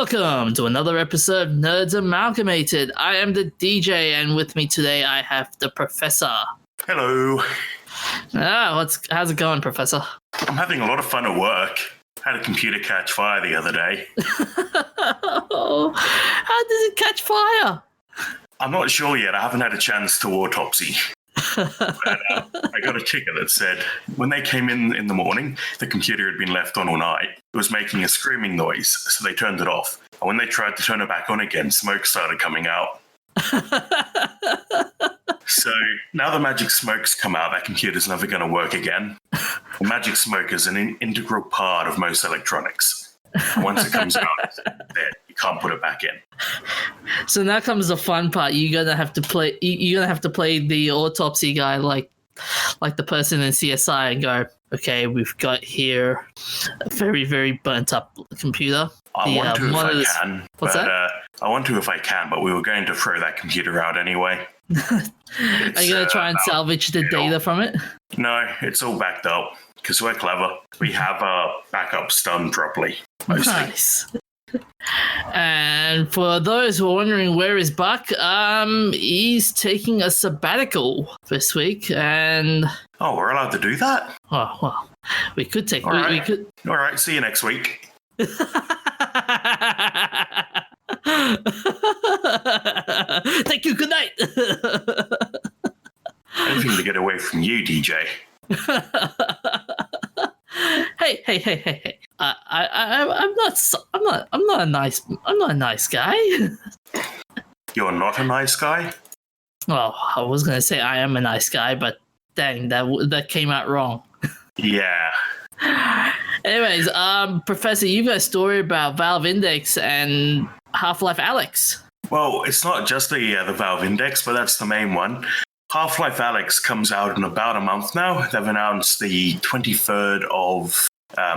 Welcome to another episode of Nerds Amalgamated. I am the DJ, and with me today I have the Professor. Hello. How's it going, Professor? I'm having a lot of fun at work. Had a computer catch fire the other day. How does it catch fire? I'm not sure yet. I haven't had a chance to autopsy. But, I got a ticket that said when they came in the morning, the computer had been left on all night. It was making a screaming noise, so they turned it off. And when they tried to turn it back on again, smoke started coming out. So now the magic smoke's come out, that computer's never going to work again. The magic smoke is an integral part of most electronics. Once it comes out, it's dead. You can't put it back in. So now comes the fun part. You're gonna have to play. You're gonna have to play the autopsy guy, like the person in CSI, and go, okay, we've got here a very, very burnt up computer. I want to if I can. What's that? I want to if I can, but we were going to throw that computer out anyway. Are you going to try and salvage the data from it? No, it's all backed up because we're clever. We have our backups done properly. Mostly. Nice. And for those who are wondering where is Buck, he's taking a sabbatical this week, and oh, we're allowed to do that? Oh well, we could take. All right. We could. All right. See you next week. Thank you. Good night. Anything to get away from you, DJ. Hey. I'm not a nice guy. You're not a nice guy? Well, I was gonna say I am a nice guy, but dang, that came out wrong. Yeah. Anyways, Professor, you've got a story about Valve Index and Half-Life Alyx. Well, it's not just the Valve Index, but that's the main one. Half-Life Alyx comes out in about a month now. They've announced the 23rd of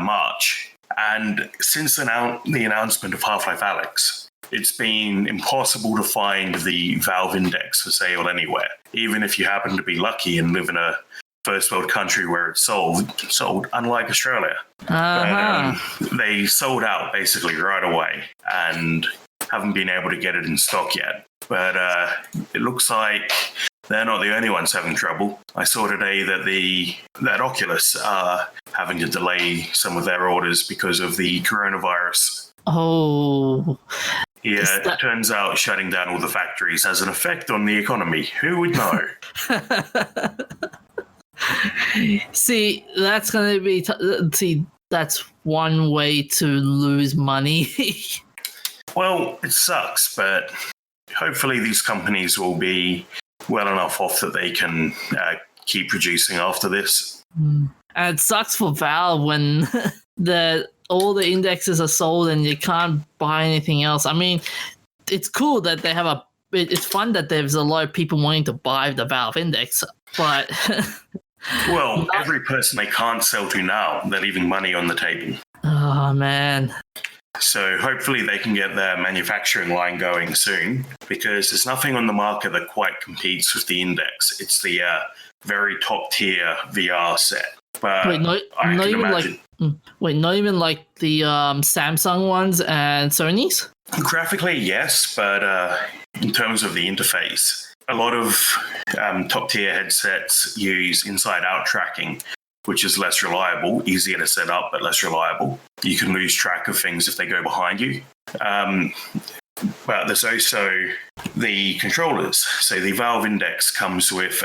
March. And since the announcement of Half-Life Alyx, it's been impossible to find the Valve Index for sale anywhere, even if you happen to be lucky and live in a first world country where it's sold, unlike Australia. Uh-huh. But, they sold out basically right away and haven't been able to get it in stock yet. But it looks like they're not the only ones having trouble. I saw today that Oculus are having to delay some of their orders because of the coronavirus. Oh. Yeah, it turns out shutting down all the factories has an effect on the economy. Who would know? See, that's going to be... that's one way to lose money. Well, it sucks, but hopefully these companies will be well enough off that they can keep producing after this. And it sucks for Valve when all the indexes are sold and you can't buy anything else. I mean, it's cool that they have it's fun that there's a lot of people wanting to buy the Valve Index, but... Well, every person they can't sell to now, they're leaving money on the table. Oh, man. So hopefully they can get their manufacturing line going soon, because there's nothing on the market that quite competes with the Index. It's the very top tier VR set. But not even like the Samsung ones and Sony's? Graphically, yes, but in terms of the interface, a lot of top tier headsets use inside-out tracking, which is less reliable, easier to set up, but less reliable. You can lose track of things if they go behind you. But there's also the controllers. So the Valve Index comes with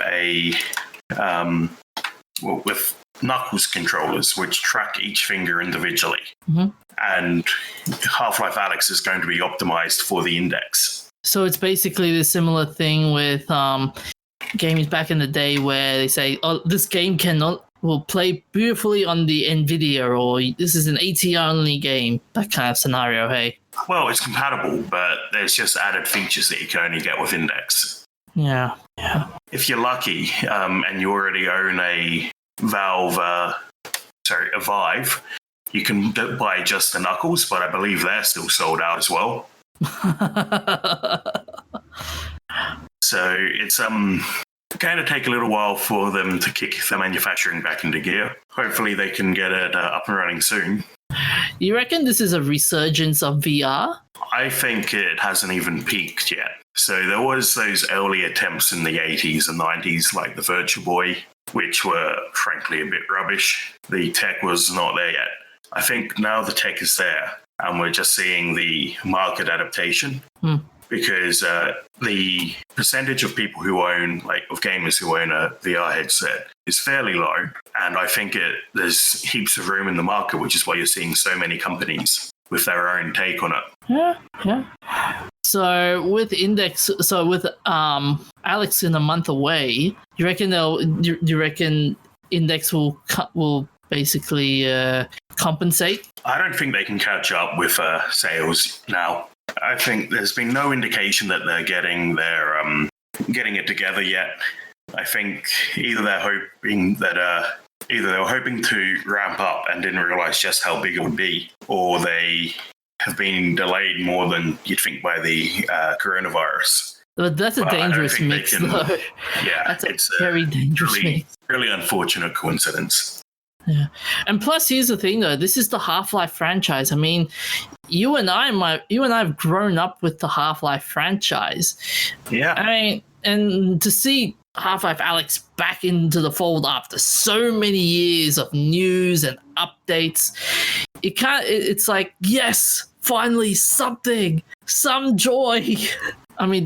with Knuckles controllers, which track each finger individually. Mm-hmm. And Half-Life Alyx is going to be optimized for the Index. So it's basically the similar thing with games back in the day where they say, oh, this game will play beautifully on the NVIDIA, or this is an ATR-only game, that kind of scenario, hey? Well, it's compatible, but there's just added features that you can only get with Index. Yeah. If you're lucky and you already own a Vive, you can buy just the Knuckles, but I believe they're still sold out as well. So it's going to take a little while for them to kick the manufacturing back into gear. Hopefully they can get it up and running soon. You reckon this is a resurgence of VR? I think it hasn't even peaked yet. So there was those early attempts in the 80s and 90s, like the Virtual Boy, which were frankly a bit rubbish. The tech was not there yet. I think now the tech is there, and we're just seeing the market adaptation. Because the percentage of people who own, of gamers who own a VR headset is fairly low. And I think there's heaps of room in the market, which is why you're seeing so many companies with their own take on it. Yeah. So with Alyx in a month away, you reckon Index will basically compensate? I don't think they can catch up with sales now. I think there's been no indication that they're getting it together yet. I think either they were hoping to ramp up and didn't realize just how big it would be, or they have been delayed more than you'd think by the coronavirus. But that's a dangerous mix, though. Yeah, it's a very dangerous mix. Really unfortunate coincidence. Yeah, and plus, here's the thing, though. This is the Half-Life franchise. I mean, you and I have grown up with the Half-Life franchise. Yeah. I mean, and to see Half-Life Alyx back into the fold after so many years of news and updates, it's like, yes, finally something, some joy. I mean,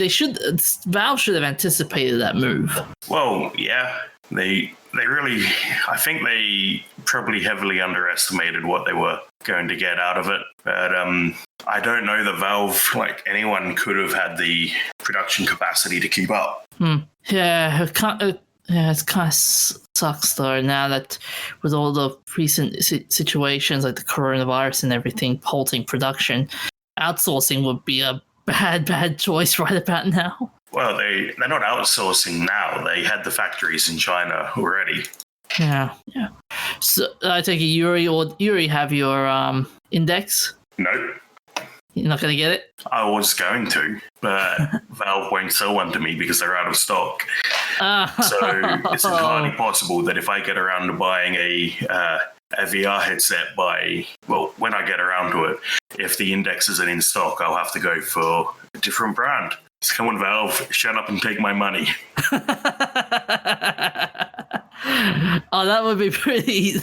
Valve should have anticipated that move. Well, yeah, they really, I think they probably heavily underestimated what they were going to get out of it. But I don't know that Valve, like anyone, could have had the production capacity to keep up. Yeah, it kind of sucks though, now that with all the recent situations like the coronavirus and everything halting production, outsourcing would be a bad choice right about now. Well, they're not outsourcing now. They had the factories in China already. Yeah. So I take it Yuri have your Index? Nope. You're not going to get it? I was going to, but Valve won't sell one to me because they're out of stock. So it's entirely possible that if I get around to buying a VR headset when I get around to it, if the Index isn't in stock, I'll have to go for a different brand. So come on, Valve, shut up and take my money. Oh, that would be pretty.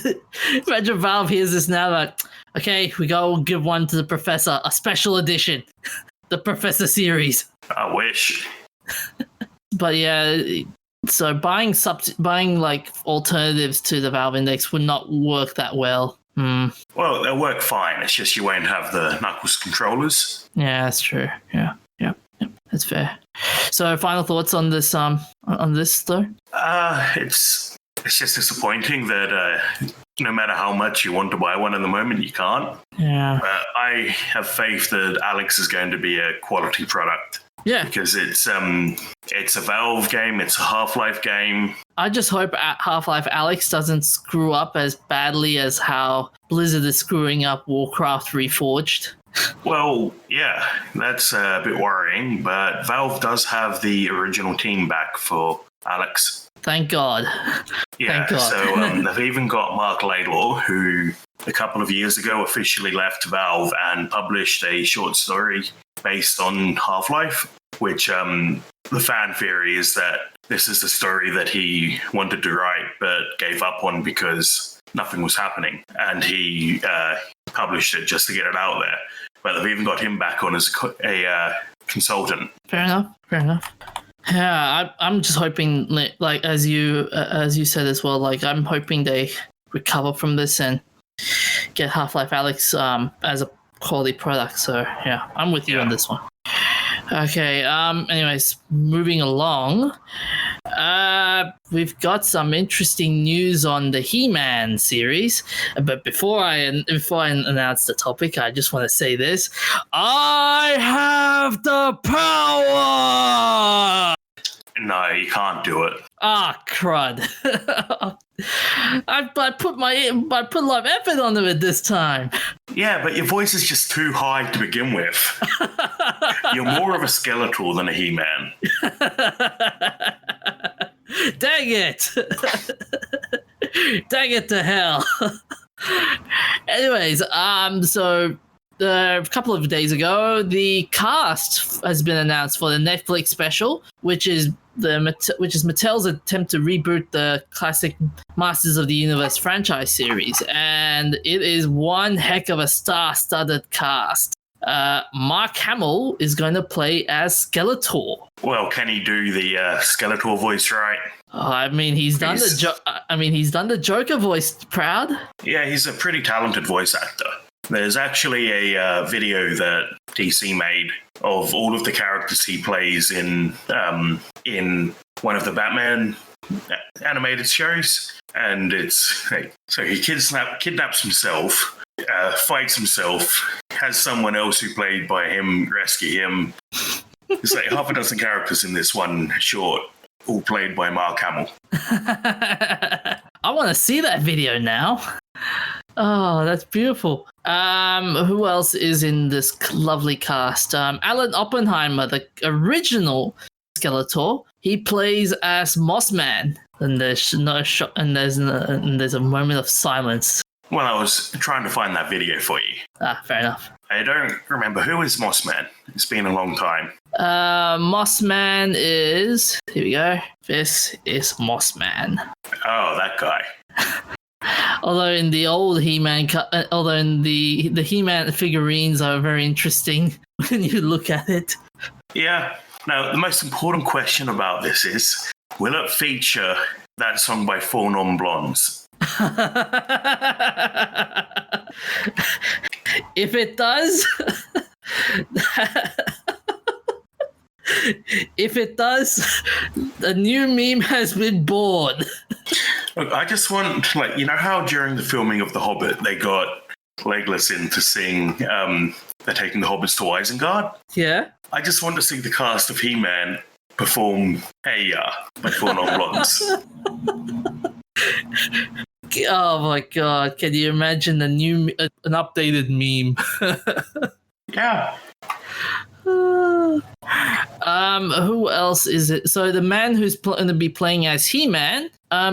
Imagine Valve hears this now, like, okay, we go give one to the Professor, a special edition, the Professor series. I wish. But yeah, so buying like alternatives to the Valve Index would not work that well. Well, they'll work fine. It's just you won't have the Knuckles controllers. Yeah, that's true. Yeah. That's fair. So, final thoughts on this? On this though? It's just disappointing that no matter how much you want to buy one at the moment, you can't. Yeah. I have faith that Alyx is going to be a quality product. Yeah. Because it's a Valve game, it's a Half-Life game. I just hope Half-Life Alyx doesn't screw up as badly as how Blizzard is screwing up Warcraft Reforged. Well, yeah, that's a bit worrying, but Valve does have the original team back for Alyx. Thank God. Yeah, Thank God. So they've even got Mark Hamill, who a couple of years ago officially left Valve and published a short story based on Half-Life, which the fan theory is that this is the story that he wanted to write but gave up on because nothing was happening, and he published it just to get it out there. But they've even got him back on as a consultant. Fair enough. Yeah, I'm just hoping, like as you said as well, like I'm hoping they recover from this and get Half-Life Alyx as a quality product. So yeah, I'm with you on this one. Okay. Anyways, moving along. We've got some interesting news on the He-Man series, but before I announce the topic, I just want to say this: I have the power. No, you can't do it. Ah, crud! I put a lot of effort onto it this time. Yeah, but your voice is just too high to begin with. You're more of a Skeletor than a He-Man. Dang it! Dang it to hell! Anyways, so a couple of days ago, the cast has been announced for the Netflix special, which is Mattel's attempt to reboot the classic Masters of the Universe franchise series, and it is one heck of a star-studded cast. Mark Hamill is going to play as Skeletor. Well, can he do the Skeletor voice right? I mean, he's done the Joker voice proud. Yeah, he's a pretty talented voice actor. There's actually a video that DC made of all of the characters he plays in one of the Batman animated shows, and so he kidnaps himself, fights himself, has someone else who played by him rescue him. There's like half a dozen characters in this one short, all played by Mark Hamill. I want to see that video now. Oh, that's beautiful. Who else is in this lovely cast? Alan Oppenheimer, the original Skeletor. He plays as Mossman. And there's no shot, and there's a moment of silence. Well, I was trying to find that video for you. Fair enough. I don't remember who is Mossman. It's been a long time. Mossman is... Here we go. This is Mossman. Oh, that guy. Although in the old He-Man, the He-Man figurines are very interesting when you look at it. Yeah. Now, the most important question about this is, will it feature that song by Four Non-Blondes? If it does... If it does, a new meme has been born. Look, I just want, you know how during the filming of The Hobbit, they got Legolas in to sing They're Taking the Hobbits to Isengard? Yeah. I just want to see the cast of He-Man perform Hey Ya by Four Non-Blondes. Oh my god, can you imagine an updated meme? Yeah. Who else is it? So the man who's going to be playing as He-Man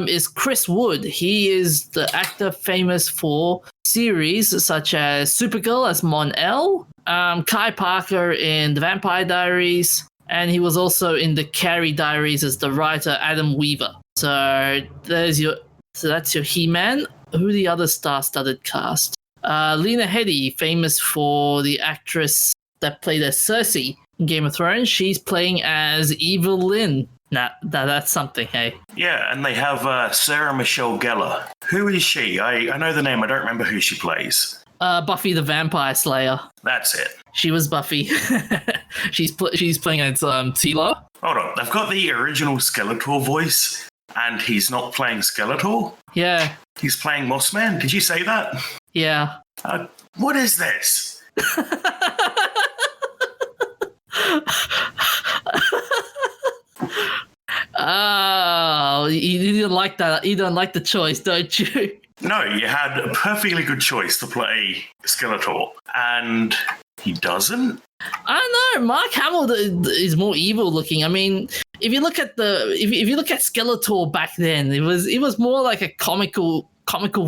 is Chris Wood. He is the actor famous for series such as Supergirl as Mon-El, Kai Parker in The Vampire Diaries, and he was also in the Carrie Diaries as the writer Adam Weaver. So that's your He-Man. Who are the other star-studded cast? Lena Headey, famous for the actress that played as Cersei in Game of Thrones. She's playing as Evil Lynn. Nah, that's something, hey? Yeah, and they have Sarah Michelle Gellar. Who is she? I know the name. I don't remember who she plays. Buffy the Vampire Slayer. That's it. She was Buffy. She's playing as Tila. Hold on. They've got the original Skeletor voice, and he's not playing Skeletor? Yeah. He's playing Mossman? Did you say that? Yeah. What is this? Oh, you didn't like that. You don't like the choice, don't you? No, you had a perfectly good choice to play Skeletor, and he doesn't? I don't know. Mark Hamill is more evil looking. I mean, if you look at if you look at Skeletor back then, it was more like a comical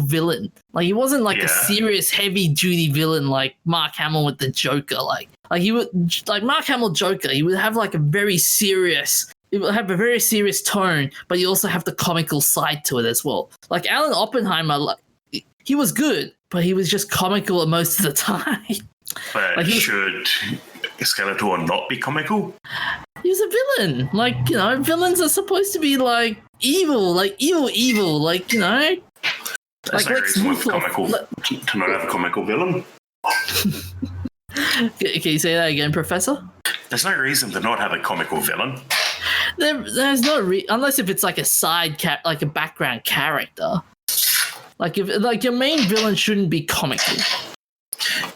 villain. Like he wasn't like a serious heavy duty villain like Mark Hamill with the Joker. Like he would, like Mark Hamill Joker, he would have like a very serious. It will have a very serious tone, but you also have the comical side to it as well. Like Alan Oppenheimer, he was good, but he was just comical most of the time. But like should Skeletor not be comical? He's a villain. Like, you know, villains are supposed to be like evil, like you know. There's no reason to not have a comical villain. Can you say that again, Professor? There's no reason to not have a comical villain. There's no unless if it's like a like a background character. Like if your main villain shouldn't be comical.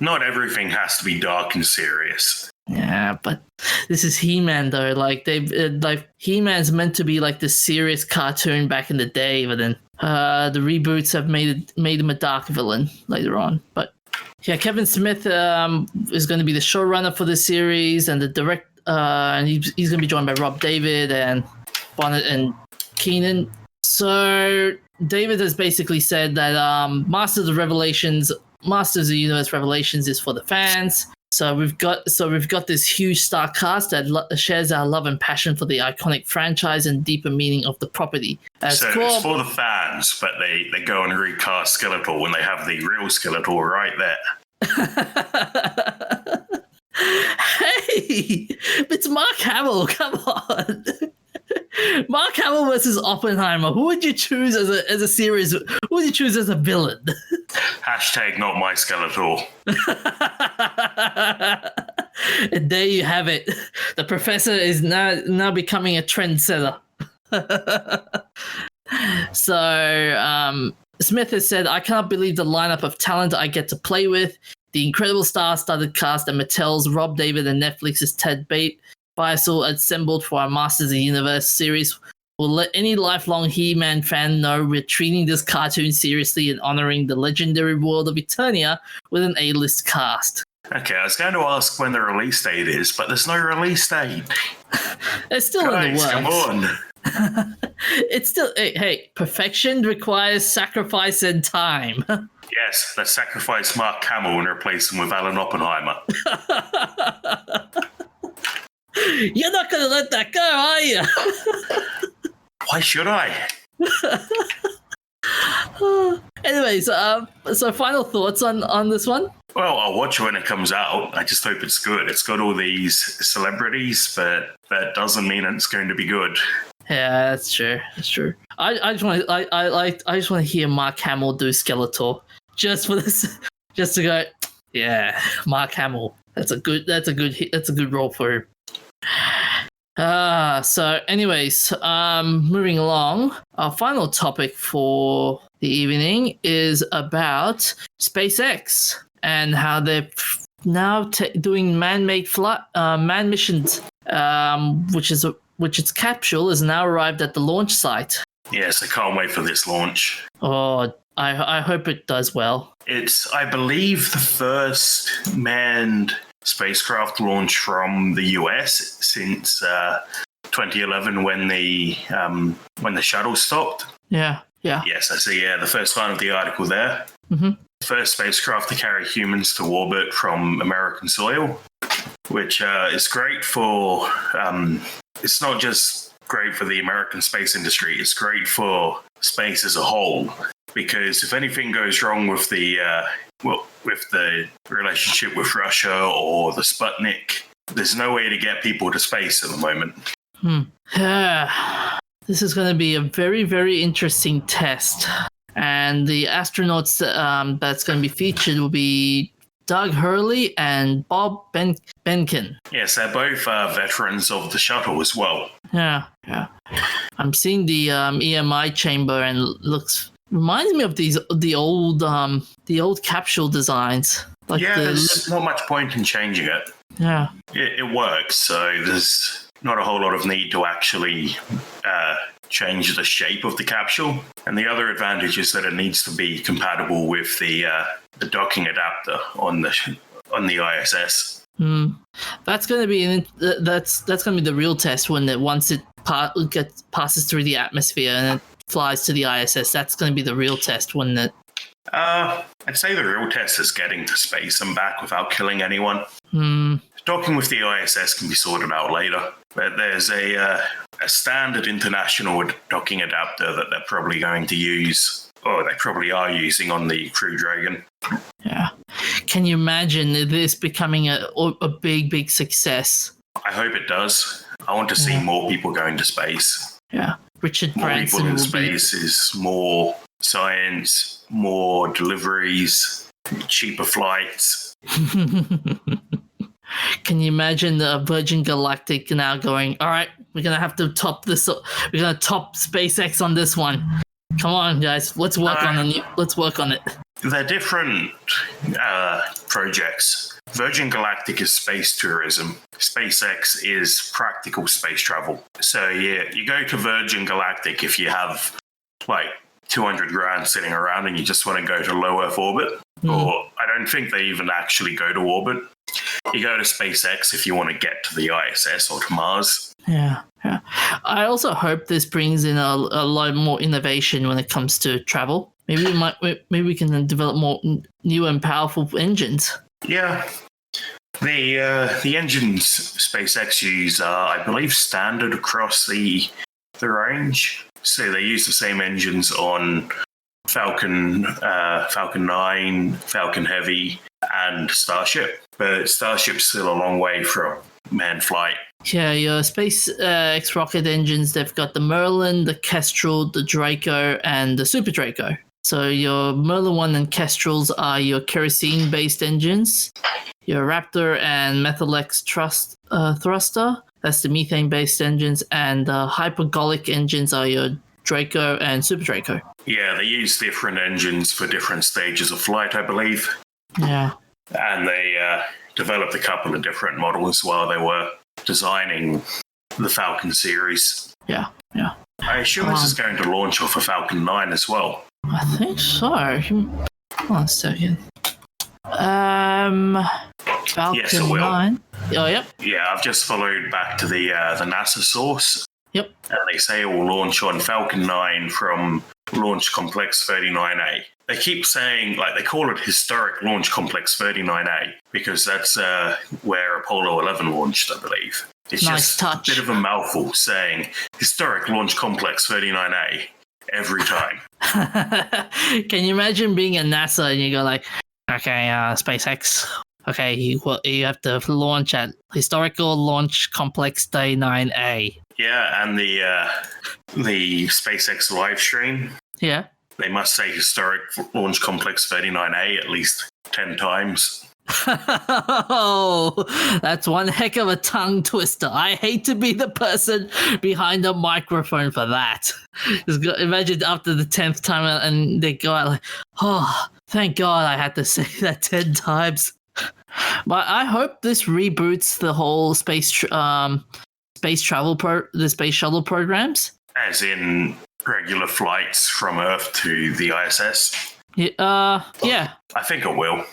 Not everything has to be dark and serious. Yeah, but this is He-Man though. Like He-Man's meant to be like the serious cartoon back in the day, but then the reboots have made him a dark villain later on. But yeah, Kevin Smith is going to be the showrunner for this series and the direct. And he's going to be joined by Rob David and Bonnet and Keenan. So David has basically said that Masters of Revelations Masters of the Universe Revelations is for the fans. So we've got this huge star cast that shares our love and passion for the iconic franchise and deeper meaning of the property. So it's for the fans, but they go and recast Skeletor when they have the real Skeletor right there. Hey, it's Mark Hamill. Come on. Mark Hamill versus Oppenheimer. Who would you choose as a series? Who would you choose as a villain? Hashtag not my Skeletor. And there you have it. The professor is now becoming a trendsetter. So Smith has said, I cannot believe the lineup of talent I get to play with. The incredible star-studded cast and Mattel's Rob David and Netflix's Ted Basil assembled for our Masters of the Universe series will let any lifelong He-Man fan know we're treating this cartoon seriously and honoring the legendary world of Eternia with an A-list cast. Okay, I was going to ask when the release date is, but there's no release date. It's still in the works. Come on. It's still, hey, perfection requires sacrifice and time. Yes, let's sacrifice Mark Hamill and replace him with Alan Oppenheimer. You're not going to let that go, are you? Why should I? Anyways, so final thoughts on this one? Well, I'll watch it when it comes out. I just hope it's good. It's got all these celebrities, but that doesn't mean it's going to be good. Yeah, that's true. That's true. I just want to hear Mark Hamill do Skeletor just for this, just to go. Yeah, Mark Hamill. That's a good role for him. So anyways, moving along, our final topic for the evening is about SpaceX and how they're now doing man-made man missions, which its capsule has now arrived at the launch site. Yes, I can't wait for this launch. Oh, I hope it does well. It's, I believe, the first manned spacecraft launch from the US since 2011 when the shuttle stopped. Yeah. Yes, I see. Yeah, the first line of the article there. Mm-hmm. First spacecraft to carry humans to orbit from American soil, which is great for. It's not just great for the American space industry. It's great for space as a whole, because if anything goes wrong with the relationship with Russia or the Sputnik, there's no way to get people to space at the moment. This is going to be a very, very interesting test. And the astronauts that's going to be featured will be Doug Hurley and Bob Behnken. Yes, they're both veterans of the shuttle as well. Yeah. I'm seeing the EMI chamber and reminds me of the old capsule designs. There's not much point in changing it. Yeah. It works, so there's not a whole lot of need to actually change the shape of the capsule. And the other advantage is that it needs to be compatible with the docking adapter on the ISS. That's going to be that's going to be the real test once it passes through the atmosphere and it flies to the ISS. That's going to be the real test, wouldn't it? I'd say the real test is getting to space and back without killing anyone. Docking with the ISS can be sorted out later, but there's a standard international docking adapter that they're probably going to use, or they probably are using on the Crew Dragon. Yeah. Can you imagine this becoming a big, big success? I hope it does. I want to see more people going to space. Yeah. Richard More Branson people in space is more science, more deliveries, cheaper flights. Can you imagine the Virgin Galactic now going, all right, we're going to have to top this. We're going to top SpaceX on this one. Come on, guys. Let's work on it. They're different projects. Virgin Galactic is space tourism. SpaceX is practical space travel. So yeah, you go to Virgin Galactic if you have like 200 grand sitting around and you just want to go to low Earth orbit. Or I don't think they even actually go to orbit. You go to SpaceX if you want to get to the ISS or to Mars. Yeah. I also hope this brings in a lot more innovation when it comes to travel. Maybe we can develop more new and powerful engines. Yeah. The engines SpaceX use are, I believe, standard across the range. So they use the same engines on Falcon 9, Falcon Heavy, and Starship. But Starship's still a long way from manned flight. Yeah, your SpaceX rocket engines, they've got the Merlin, the Kestrel, the Draco, and the Super Draco. So your Merlin 1 and Kestrels are your kerosene-based engines. Your Raptor and Methalex thruster, that's the methane-based engines. And the hypergolic engines are your Draco and Super Draco. Yeah, they use different engines for different stages of flight, I believe. Yeah. And they developed a couple of different models while they were designing the Falcon series. Yeah. I assume this is going to launch off a Falcon 9 as well. I think so. Hold on a second. Falcon yes, it will. 9. Oh, yep. Yeah, I've just followed back to the NASA source. Yep. And they say it will launch on Falcon 9 from Launch Complex 39A. They keep saying, they call it Historic Launch Complex 39A because that's where Apollo 11 launched, I believe. It's nice just touch. A bit of a mouthful saying Historic Launch Complex 39A every time. Can you imagine being at NASA and you go okay, SpaceX, okay, you have to launch at Historical Launch Complex 39A. Yeah, and the SpaceX live stream. Yeah. They must say Historic Launch Complex 39A at least 10 times. Oh, that's one heck of a tongue twister. I hate to be the person behind the microphone for that. Imagine after the 10th time and they go out oh, thank God I had to say that 10 times. But I hope this reboots the whole space shuttle programs. As in regular flights from Earth to the ISS? Yeah. I think it will.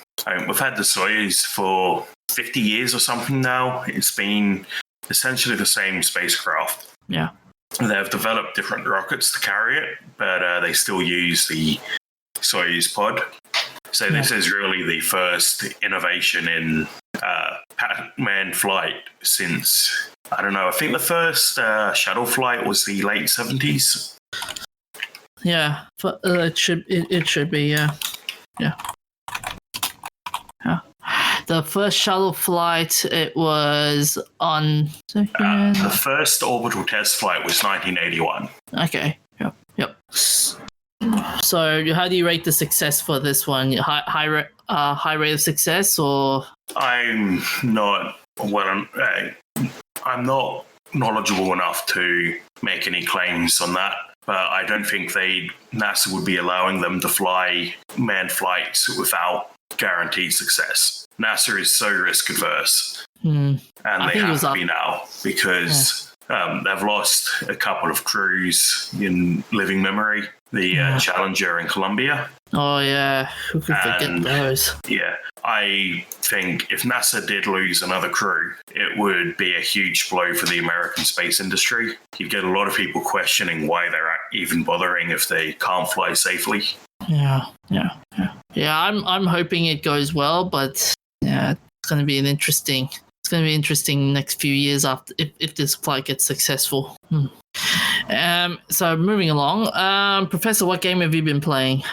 We've had the Soyuz for 50 years or something now. It's been essentially the same spacecraft. Yeah. They've developed different rockets to carry it, but they still use the Soyuz pod. So this is really the first innovation in manned flight since, I don't know, I think the first shuttle flight was the late 70s. Yeah, it should be, yeah. The first shuttle flight, it was on... the first orbital test flight was 1981. Okay, yep. So how do you rate the success for this one? High rate of success, or? I'm not knowledgeable enough to make any claims on that, but I don't think NASA would be allowing them to fly manned flights without guaranteed success. NASA is so risk adverse, and they have to be now because they've lost a couple of crews in living memory. The Challenger in Columbia. Oh, yeah. Who could forget those? Yeah. I think if NASA did lose another crew, it would be a huge blow for the American space industry. You'd get a lot of people questioning why they're even bothering if they can't fly safely. Yeah, I'm hoping it goes well, but yeah, it's going to be interesting next few years after if this flight gets successful. So moving along, Professor, what game have you been playing?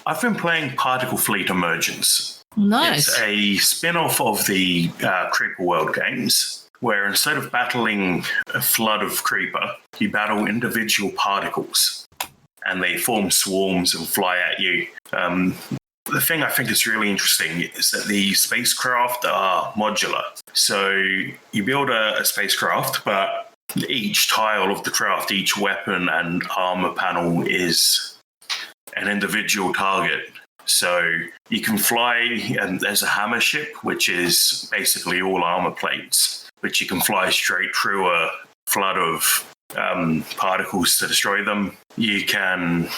I've been playing Particle Fleet Emergence. Nice. It's a spin-off of the Creeper World games, where instead of battling a flood of creeper, you battle individual particles, and they form swarms and fly at you. The thing I think is really interesting is that the spacecraft are modular. So you build a spacecraft, but each tile of the craft, each weapon and armor panel is an individual target. So you can fly, and there's a hammer ship, which is basically all armor plates, which you can fly straight through a flood of particles to destroy them. You can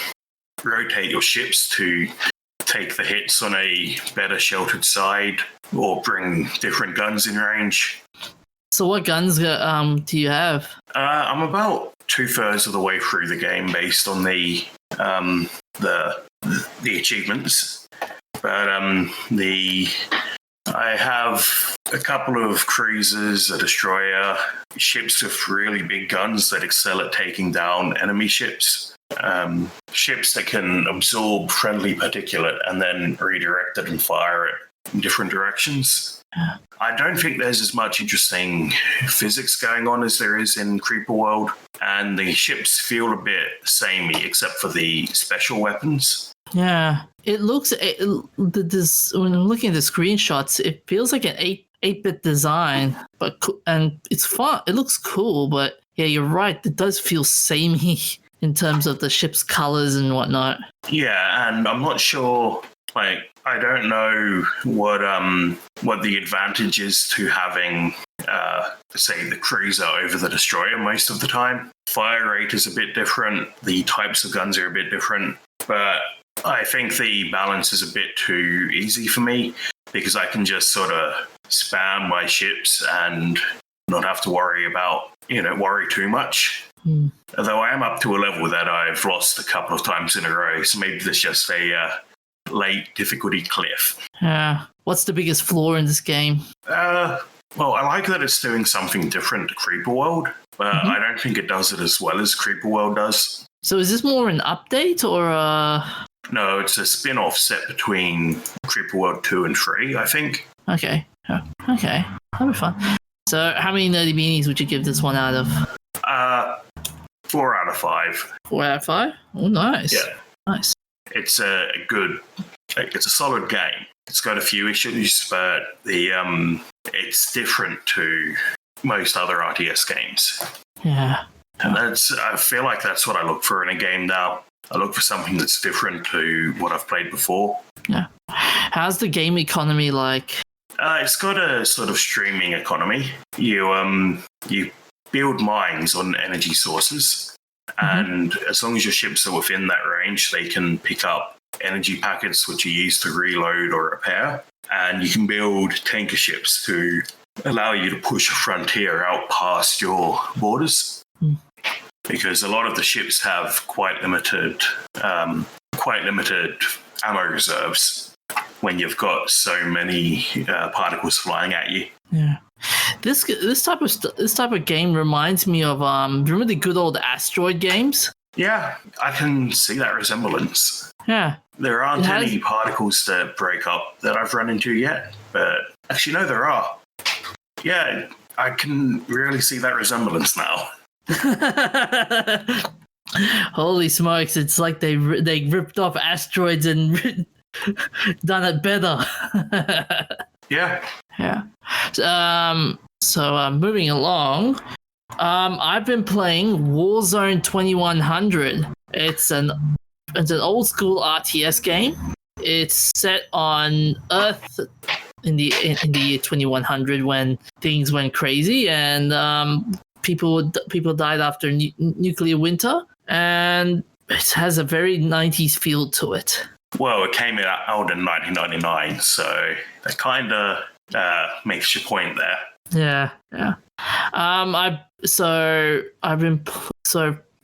rotate your ships to take the hits on a better sheltered side or bring different guns in range. So what guns do you have? I'm about 2/3 of the way through the game based on the the achievements. But I have a couple of cruisers, a destroyer, ships with really big guns that excel at taking down enemy ships, ships that can absorb friendly particulate and then redirect it and fire it in different directions. I don't think there's as much interesting physics going on as there is in Creeper World, and the ships feel a bit samey except for the special weapons. Yeah, it looks when I'm looking at the screenshots, it feels like an 8-bit design, and it's fun. It looks cool, but yeah, you're right. It does feel samey in terms of the ship's colors and whatnot. Yeah, and I'm not sure. Like, I don't know what the advantage is to having, say, the cruiser over the destroyer most of the time. Fire rate is a bit different. The types of guns are a bit different, but I think the balance is a bit too easy for me because I can just sort of spam my ships and not have to worry too much. Although I am up to a level that I've lost a couple of times in a row, so maybe there's just a late difficulty cliff. Yeah. What's the biggest flaw in this game? Well, I like that it's doing something different to Creeper World, but I don't think it does it as well as Creeper World does. So is this more an update or No, it's a spin-off set between Creeper World 2 and 3, I think. Okay. Okay. That'll be fun. So how many nerdy beanies would you give this one out of? 4 out of 5. 4 out of 5? Oh, nice. Yeah. Nice. It's it's a solid game. It's got a few issues, but it's different to most other RTS games. Yeah. And I feel like that's what I look for in a game now. I look for something that's different to what I've played before. Yeah. How's the game economy like? It's got a sort of streaming economy. You build mines on energy sources, and as long as your ships are within that range, they can pick up energy packets which are used to reload or repair. And you can build tanker ships to allow you to push a frontier out past your borders. Because a lot of the ships have quite limited ammo reserves when you've got so many particles flying at you. Yeah, this type of game reminds me of remember the good old asteroid games? Yeah, I can see that resemblance. Yeah, there aren't any particles that break up that I've run into yet, but actually no, there are. Yeah, I can really see that resemblance now. Holy smokes, it's like they ripped off asteroids and done it better. Yeah. So moving along, I've been playing Warzone 2100. It's an old school RTS game. It's set on Earth in the year 2100 when things went crazy and people died after nuclear winter, and it has a very 90s feel to it. Well, it came out in 1999, so that kind of makes your point there. Yeah.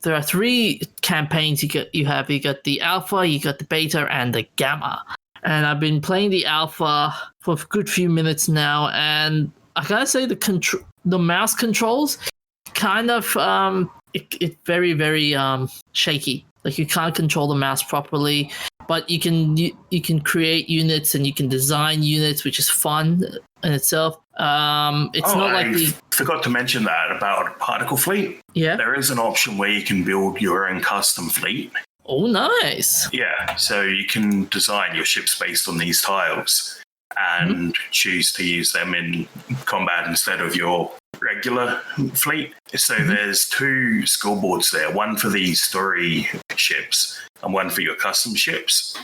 There are 3 campaigns you have. You got the alpha, you got the beta, and the gamma. And I've been playing the alpha for a good few minutes now, and I gotta say the mouse controls kind of it's very, very shaky. Like you can't control the mouse properly, but you can create units and you can design units, which is fun in itself. It's not like I forgot to mention that about Particle Fleet. Yeah, there is an option where you can build your own custom fleet. Oh, nice. Yeah, so you can design your ships based on these tiles and choose to use them in combat instead of your regular fleet. So there's 2 scoreboards there, one for the story ships and one for your custom ships.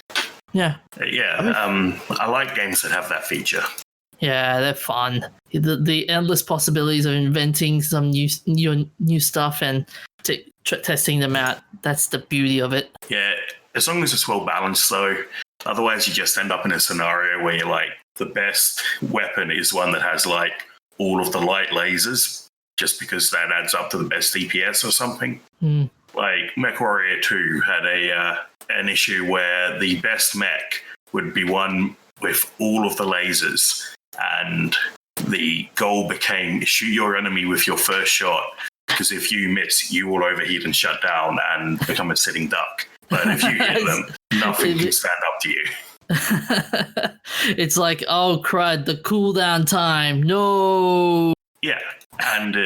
Yeah. I like games that have that feature. Yeah, they're fun. The endless possibilities of inventing some new stuff and testing them out. That's the beauty of it. Yeah, as long as it's well balanced though. Otherwise, you just end up in a scenario where you're like, the best weapon is one that has like all of the light lasers, just because that adds up to the best DPS or something. like MechWarrior 2 had an issue where the best mech would be one with all of the lasers, and the goal became shoot your enemy with your first shot, because if you miss, you will overheat and shut down and become a sitting duck. But if you hit them, nothing can stand up to you. It's like, oh crud, the cooldown time. No. Yeah, and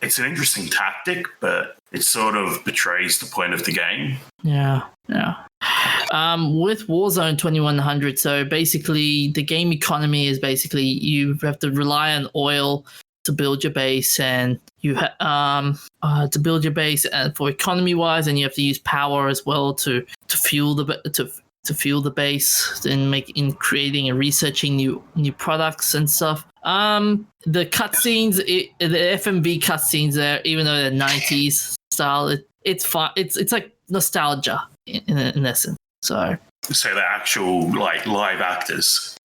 it's an interesting tactic, but it sort of betrays the point of the game. Yeah. With Warzone 2100, so basically the game economy is basically you have to rely on oil to build your base, and you to build your base, and for economy wise, and you have to use power as well to fuel the base in creating and researching new products and stuff. The cutscenes, the FMV cutscenes there, even though they're 90s style, it's fun. It's like nostalgia in essence. So they're actual live actors.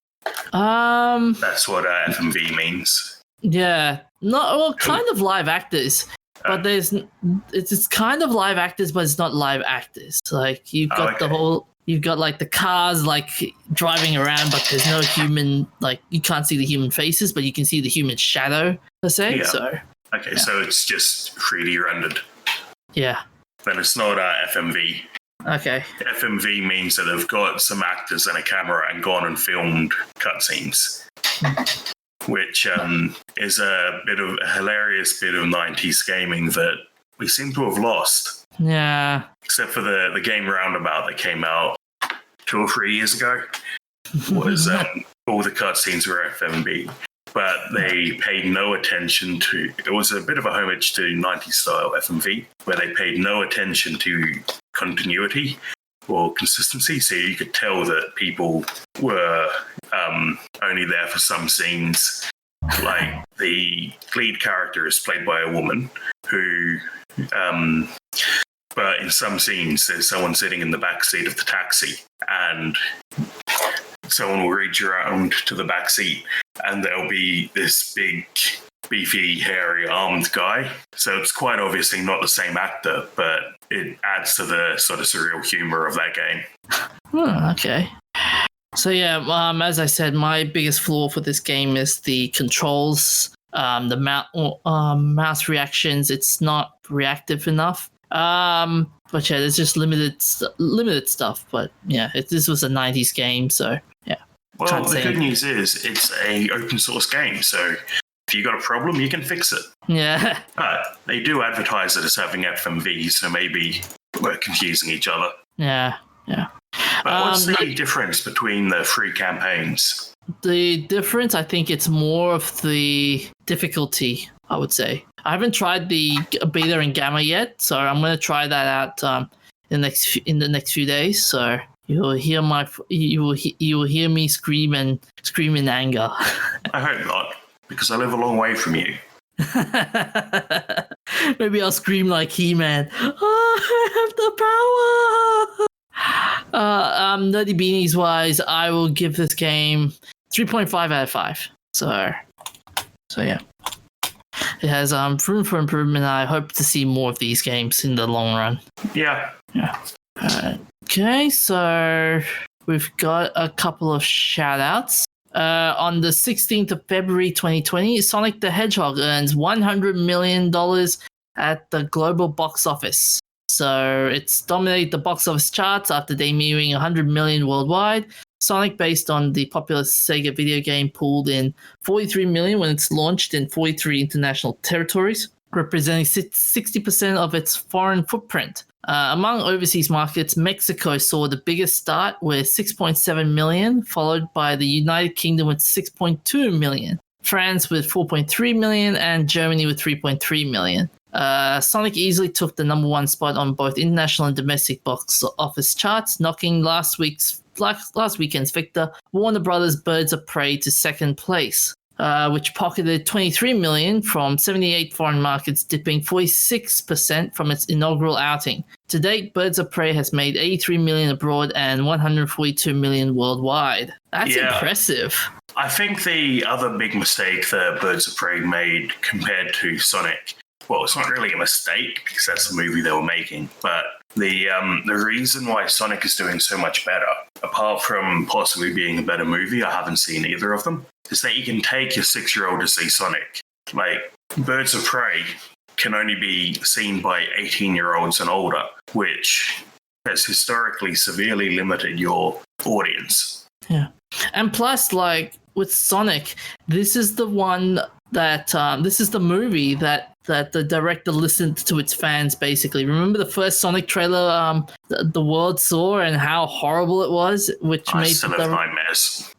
That's what FMV means. Yeah, kind of live actors, but it's kind of live actors, but it's not live actors. Like you've got you've got like the cars like driving around, but there's no human. Like you can't see the human faces, but you can see the human shadow per se. Yeah. So it's just 3D rendered. Yeah. Then it's not FMV. Okay. FMV means that they've got some actors and a camera and gone and filmed cutscenes. Which is a hilarious bit of 90s gaming that we seem to have lost. Yeah. Except for the game Roundabout that came out 2 or 3 years ago. Was all the cutscenes were FMV. But they paid no attention to... It was a bit of a homage to 90s style FMV, where they paid no attention to continuity or consistency, so you could tell that people were only there for some scenes. Like the lead character is played by a woman who, but in some scenes there's someone sitting in the back seat of the taxi, and someone will reach around to the back seat, and there'll be this big, beefy, hairy, armed guy. So it's quite obviously not the same actor, but it adds to the sort of surreal humor of that game. Okay. So yeah, as I said, my biggest flaw for this game is the controls, the mouse reactions. It's not reactive enough. But yeah, there's just limited stuff. But yeah, this was a 90s game, so yeah. Well, the good news is it's a open source game, so if you got a problem, you can fix it. Yeah. But they do advertise it as having FMV, so maybe we're confusing each other. Yeah. But what's the difference between the 3 campaigns? The difference, I think it's more of the difficulty, I would say. I haven't tried the beta and gamma yet, so I'm going to try that out in the next few days. So you will hear me scream in anger. I hope not, because I live a long way from you. Maybe I'll scream like He-Man. Oh, I have the power. Nerdy Beanies wise, I will give this game 3.5 out of 5. So yeah. It has room for improvement. I hope to see more of these games in the long run. Yeah. Okay, so we've got a couple of shout-outs. On the 16th of February 2020, Sonic the Hedgehog earns $100 million at the global box office. So it's dominated the box office charts after debuting 100 million worldwide. Sonic, based on the popular Sega video game, pulled in 43 million when it's launched in 43 international territories, representing 60% of its foreign footprint. Among overseas markets, Mexico saw the biggest start with 6.7 million, followed by the United Kingdom with 6.2 million, France with 4.3 million, and Germany with 3.3 million. Sonic easily took the number 1 spot on both international and domestic box office charts, knocking last weekend's victor, Warner Brothers' Birds of Prey, to second place, which pocketed 23 million from 78 foreign markets, dipping 46% from its inaugural outing. To date, Birds of Prey has made 83 million abroad and 142 million worldwide. That's impressive. I think the other big mistake that Birds of Prey made compared to Sonic well, it's not really a mistake because that's the movie they were making, but the reason why Sonic is doing so much better, apart from possibly being a better movie, I haven't seen either of them, is that you can take your 6-year-old to see Sonic. Like, Birds of Prey can only be seen by 18-year-olds and older, which has historically severely limited your audience. Yeah. And plus, like, with Sonic, this is the one that, this is the movie that the director listened to its fans, basically. Remember the first Sonic trailer the world saw and how horrible it was? Which I made still have nightmares.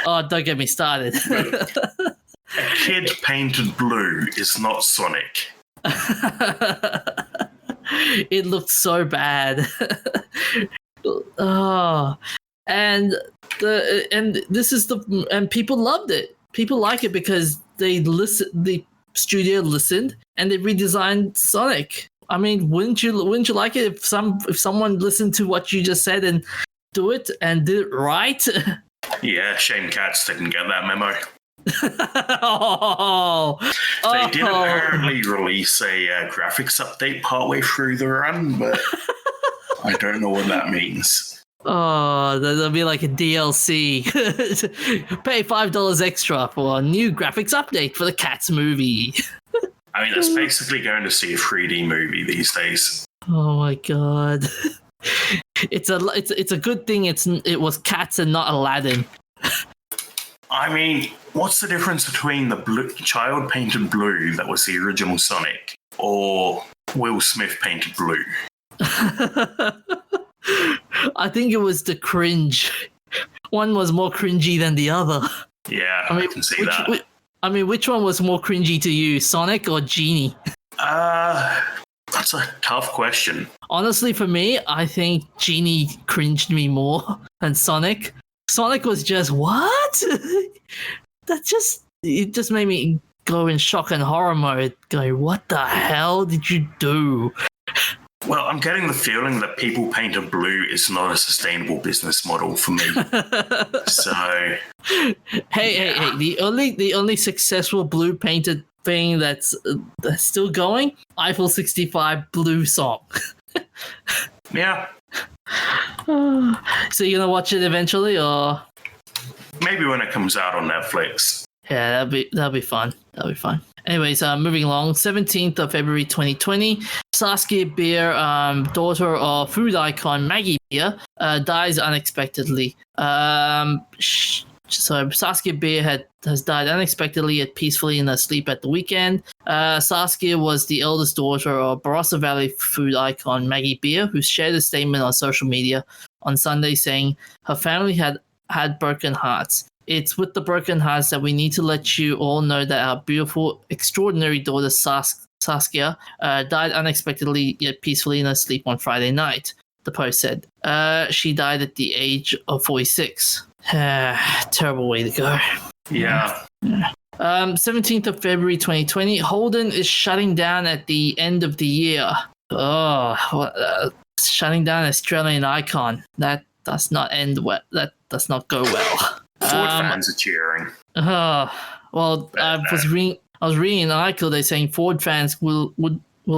Oh, don't get me started. A kid painted blue is not Sonic. It looked so bad. Oh, and this is and people loved it. People like it because the studio listened and they redesigned Sonic. I mean, wouldn't you like it if someone listened to what you just said and do it and did it right? Yeah, shame Cats didn't get that memo. They did apparently release a graphics update partway through the run, but I don't know what that means. Oh, there'll be like a DLC. Pay $5 extra for a new graphics update for the Cats movie. I mean, that's basically going to see a 3D movie these days. Oh my god. It's a good thing it was Cats and not Aladdin. I mean, what's the difference between the child painted blue that was the original Sonic or Will Smith painted blue? I think it was the cringe. One was more cringy than the other. Yeah, I can see that. Which one was more cringy to you, Sonic or Genie? That's a tough question. Honestly, for me, I think Genie cringed me more than Sonic. Sonic was just, what? It just made me go in shock and horror mode, going, what the hell did you do? Well, I'm getting the feeling that people painted blue is not a sustainable business model for me. So, hey, the only successful blue painted thing that's still going, Eiffel 65 blue song. Yeah. So you're gonna watch it eventually, or maybe when it comes out on Netflix? Yeah, that'll be fun. That'll be fun. Anyways, moving along. 17th of February 2020, Saskia Beer, daughter of food icon Maggie Beer, dies unexpectedly. So Saskia Beer has died unexpectedly yet peacefully in her sleep at the weekend. Saskia was the eldest daughter of Barossa Valley food icon Maggie Beer, who shared a statement on social media on Sunday saying her family had broken hearts. It's with the broken hearts that we need to let you all know that our beautiful, extraordinary daughter Saskia died unexpectedly yet peacefully in her sleep on Friday night, the post said. She died at the age of 46. Terrible way to go. Yeah. 17th of February 2020, Holden is shutting down at the end of the year. Shutting down Australian icon. That does not end well. That does not go well. Ford fans are cheering. I was reading an article. They're saying Ford fans will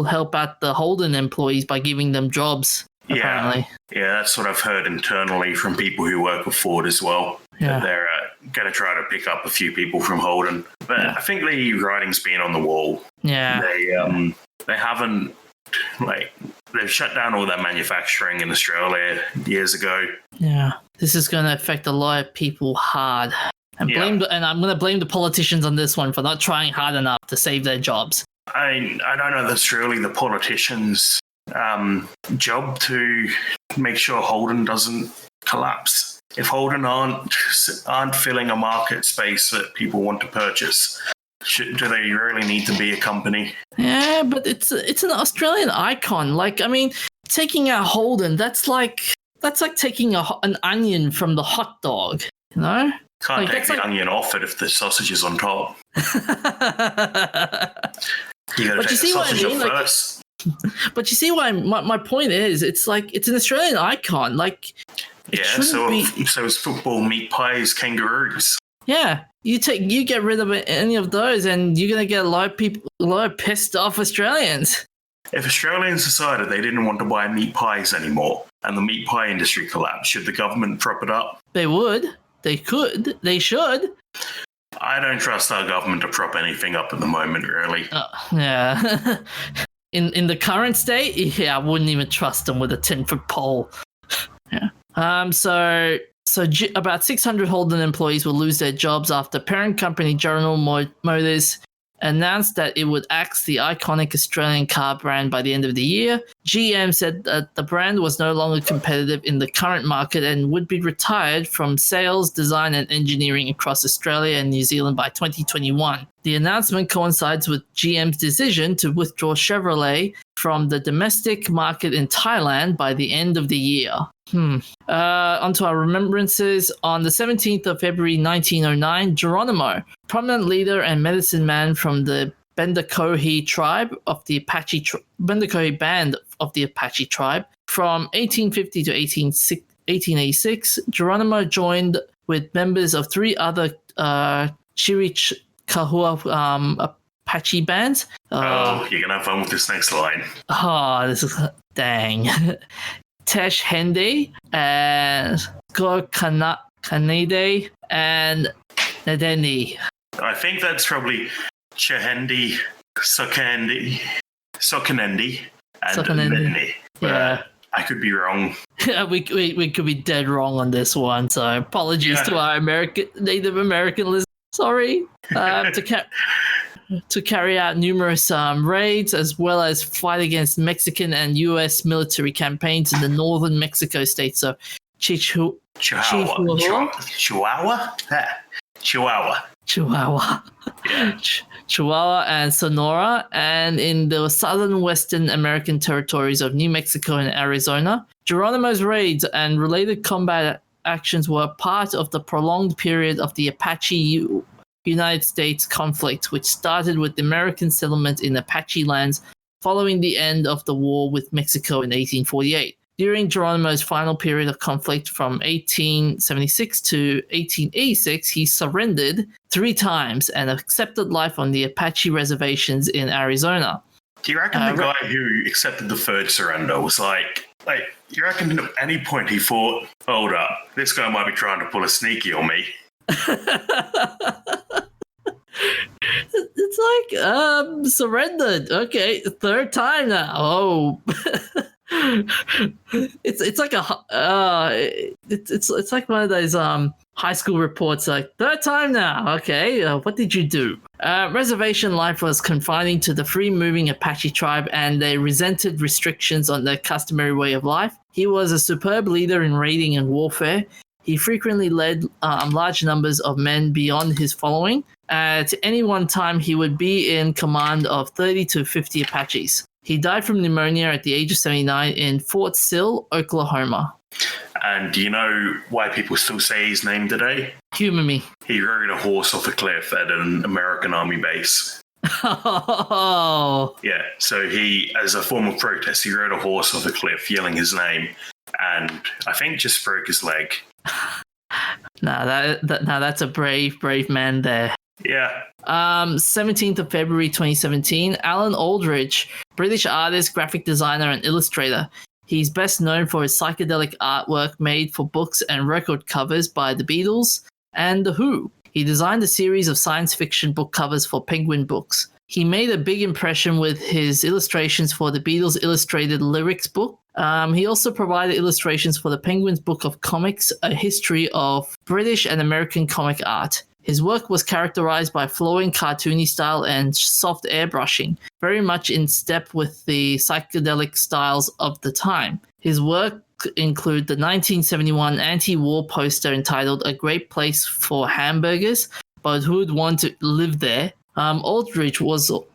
help out the Holden employees by giving them jobs. Apparently. Yeah, that's what I've heard internally from people who work with Ford as well. Yeah. That they're going to try to pick up a few people from Holden. But I think the writing's been on the wall. Yeah. They haven't, they've shut down all that manufacturing in Australia years ago. Yeah. This is going to affect a lot of people hard. And I'm going to blame the politicians on this one for not trying hard enough to save their jobs. I don't know that's really the politicians' job to make sure Holden doesn't collapse. If Holden aren't filling a market space that people want to purchase, do they really need to be a company? Yeah, but it's an Australian icon. Taking out Holden, that's like taking an onion from the hot dog, you know? Can't take the onion off it if the sausage is on top. You got to take the sausage off first. But you see why my point is, it's an Australian icon. So is football, meat pies, kangaroos. Yeah, You get rid of any of those, and you're gonna get a lot of pissed off Australians. If Australians decided they didn't want to buy meat pies anymore, and the meat pie industry collapsed, should the government prop it up? They would. They could. They should. I don't trust our government to prop anything up at the moment, really. Yeah. In the current state, yeah, I wouldn't even trust them with a 10-foot pole. Yeah. So about 600 Holden employees will lose their jobs after parent company General Motors announced that it would axe the iconic Australian car brand by the end of the year. GM said that the brand was no longer competitive in the current market and would be retired from sales, design, and engineering across Australia and New Zealand by 2021. The announcement coincides with GM's decision to withdraw Chevrolet from the domestic market in Thailand by the end of the year. Onto our remembrances. On the 17th of February 1909, Geronimo, prominent leader and medicine man from the Bendakohi tribe of the Apache Bendakohi band of the Apache tribe. From 1850 to 1886, Geronimo joined with members of three other Chiricahua Apache bands. You're gonna have fun with this next line. This is dang. Tesh Hende and Gor Kanade and Nadeni. I think that's probably Chahendi, Sokanendi, and Nadeni. Yeah. I could be wrong. we could be dead wrong on this one, so apologies to our Native American listeners. Sorry. To carry out numerous raids as well as fight against Mexican and U.S. military campaigns in the northern Mexico states of Chihuahua, Chihuahua and Sonora, and in the southern western American territories of New Mexico and Arizona. Geronimo's raids and related combat actions were part of the prolonged period of the Apache United States conflict, which started with the American settlement in Apache lands following the end of the war with Mexico in 1848. During Geronimo's final period of conflict from 1876 to 1886, he surrendered 3 times and accepted life on the Apache reservations in Arizona. Do you reckon the guy who accepted the third surrender was like, you reckon at any point he thought, hold up, this guy might be trying to pull a sneaky on me? It's like surrendered. Okay, 3rd time now. Oh, it's like it's like one of those high school reports. Like 3rd time now. Okay, what did you do? Reservation life was confining to the free-moving Apache tribe, and they resented restrictions on their customary way of life. He was a superb leader in raiding and warfare. He frequently led large numbers of men beyond his following. At any one time, he would be in command of 30 to 50 Apaches. He died from pneumonia at the age of 79 in Fort Sill, Oklahoma. And do you know why people still say his name today? Humor me. He rode a horse off a cliff at an American Army base. Oh. Yeah, so he, as a form of protest, he rode a horse off a cliff yelling his name, and I think just broke his leg. That's a brave man there. Yeah. 17th of February 2017, Alan Aldridge, British artist, graphic designer, and illustrator. He's best known for his psychedelic artwork made for books and record covers by The Beatles and The Who. He designed a series of science fiction book covers for Penguin Books. He made a big impression with his illustrations for the Beatles' illustrated lyrics book. He also provided illustrations for the Penguins Book of Comics, a history of British and American comic art. His work was characterized by flowing cartoony style and soft airbrushing, very much in step with the psychedelic styles of the time. His work include the 1971 anti-war poster entitled "A Great Place for Hamburgers, but Who'd Want to Live There?" Aldridge also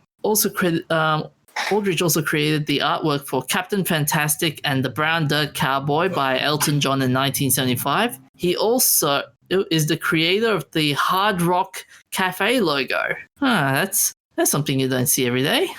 created the artwork for Captain Fantastic and the Brown Dirt Cowboy by Elton John in 1975. He also is the creator of the Hard Rock Cafe logo. That's something you don't see every day.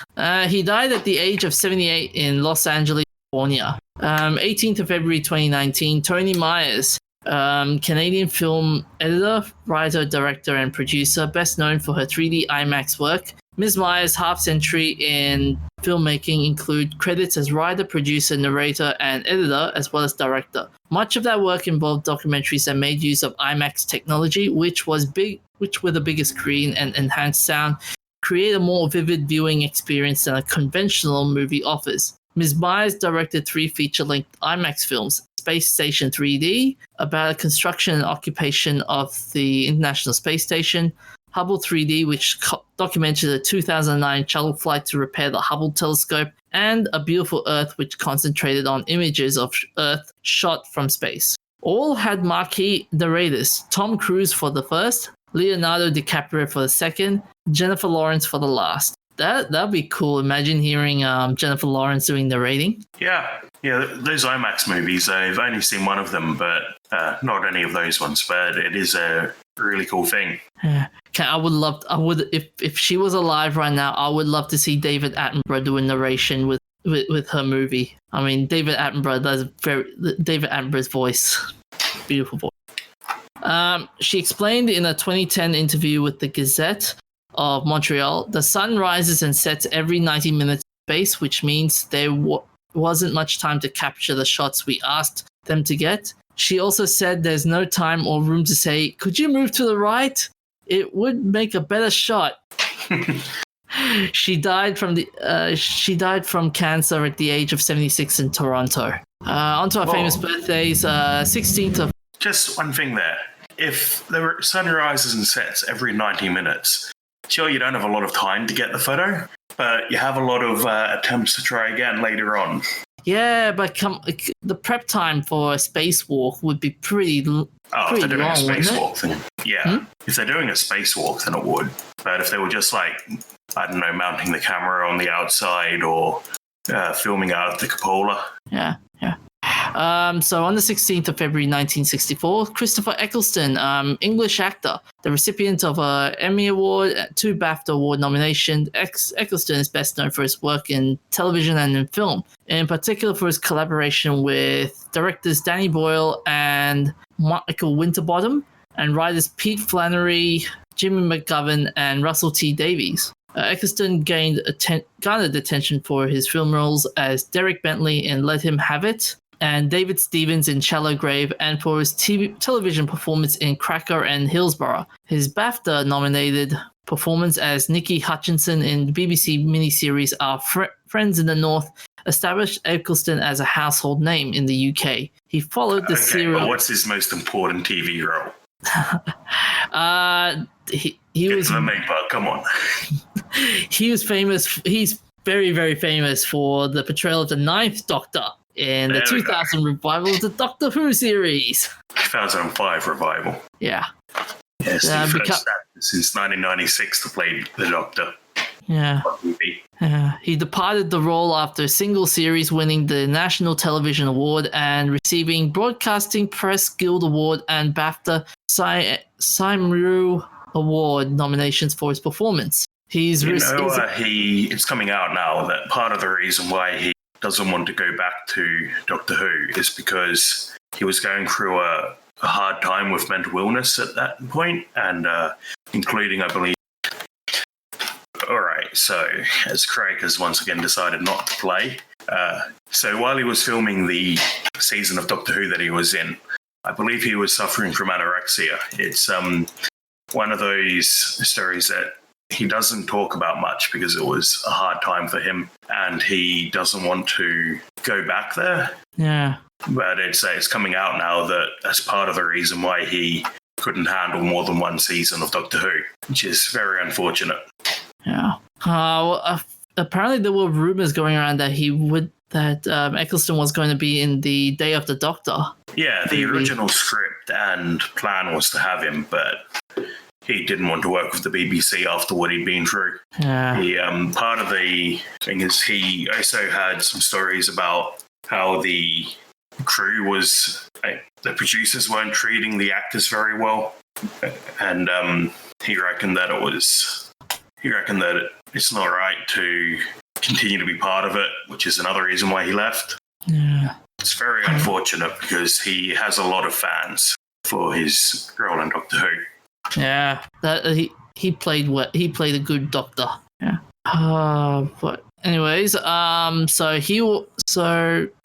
He died at the age of 78 in Los Angeles, California. 18th of February 2019, Tony Myers, Canadian film editor, writer, director, and producer, best known for her 3D IMAX work. Ms. Meyer's half-century in filmmaking include credits as writer, producer, narrator, and editor, as well as director. Much of that work involved documentaries that made use of IMAX technology, which were the biggest screen and enhanced sound, create a more vivid viewing experience than a conventional movie offers. Ms. Myers directed 3 feature-length IMAX films: Space Station 3D, about the construction and occupation of the International Space Station; Hubble 3D, which documented a 2009 shuttle flight to repair the Hubble telescope; and A Beautiful Earth, which concentrated on images of Earth shot from space. All had marquee narrators: Tom Cruise for the first, Leonardo DiCaprio for the second, Jennifer Lawrence for the last. That'd be cool. Imagine hearing Jennifer Lawrence doing narrating. Yeah, those IMAX movies, I've only seen one of them, but not any of those ones, but it is a really cool thing. Yeah. If she was alive right now, I would love to see David Attenborough do a narration with her movie. I mean, David Attenborough's voice. Beautiful voice. She explained in a 2010 interview with the Gazette of Montreal, the sun rises and sets every 90 minutes in space, which means there wasn't much time to capture the shots we asked them to get. She also said there's no time or room to say, could you move to the right? It would make a better shot. She died from cancer at the age of 76 in Toronto. On to our famous birthdays, 16th of... Just one thing there. If the sun rises and sets every 90 minutes, sure, you don't have a lot of time to get the photo, but you have a lot of attempts to try again later on. Yeah, but the prep time for a spacewalk would be pretty long, if they're doing a spacewalk, then yeah. If they're doing a spacewalk, then it would. But if they were just like, I don't know, mounting the camera on the outside or filming out of the cupola. Yeah. So on the 16th of February 1964, Christopher Eccleston, English actor, the recipient of an Emmy Award, 2 BAFTA Award nominations. Eccleston is best known for his work in television and in film, in particular for his collaboration with directors Danny Boyle and Michael Winterbottom, and writers Pete Flannery, Jimmy McGovern, and Russell T Davies. Eccleston garnered attention for his film roles as Derek Bentley in Let Him Have It, and David Stevens in Shallow Grave, and for his television performance in Cracker and Hillsborough. His BAFTA-nominated performance as Nicky Hutchinson in the BBC miniseries Our Friends in the North established Eccleston as a household name in the UK. He followed the serial... But what's his most important TV role? He was the main part. Come on. He was famous. He's very, very famous for the portrayal of the Ninth Doctor in the 2000 revival of the Doctor Who series. 2005 revival. Yeah. Yes, the first actor since 1996 to play the Doctor. Yeah. He departed the role after a single series, winning the National Television Award and receiving Broadcasting Press Guild Award and BAFTA Cymru Award nominations for his performance. It's coming out now that part of the reason why he doesn't want to go back to Doctor Who is because he was going through a hard time with mental illness at that point, and including, I believe... All right, so as Craig has once again decided not to play, so while he was filming the season of Doctor Who that he was in, I believe he was suffering from anorexia. It's one of those stories that he doesn't talk about much because it was a hard time for him, and he doesn't want to go back there. Yeah. But it's coming out now that that's part of the reason why he couldn't handle more than one season of Doctor Who, which is very unfortunate. Yeah. Apparently there were rumors going around that Eccleston was going to be in the Day of the Doctor. Yeah, the original script and plan was to have him, but he didn't want to work with the BBC after what he'd been through. Yeah. Part of the thing is he also had some stories about how the crew the producers weren't treating the actors very well, and he reckoned that it's not right to continue to be part of it, which is another reason why he left. Yeah. It's very unfortunate because he has a lot of fans for his role in Doctor Who. Yeah, that he played a good Doctor. Yeah. But anyways, so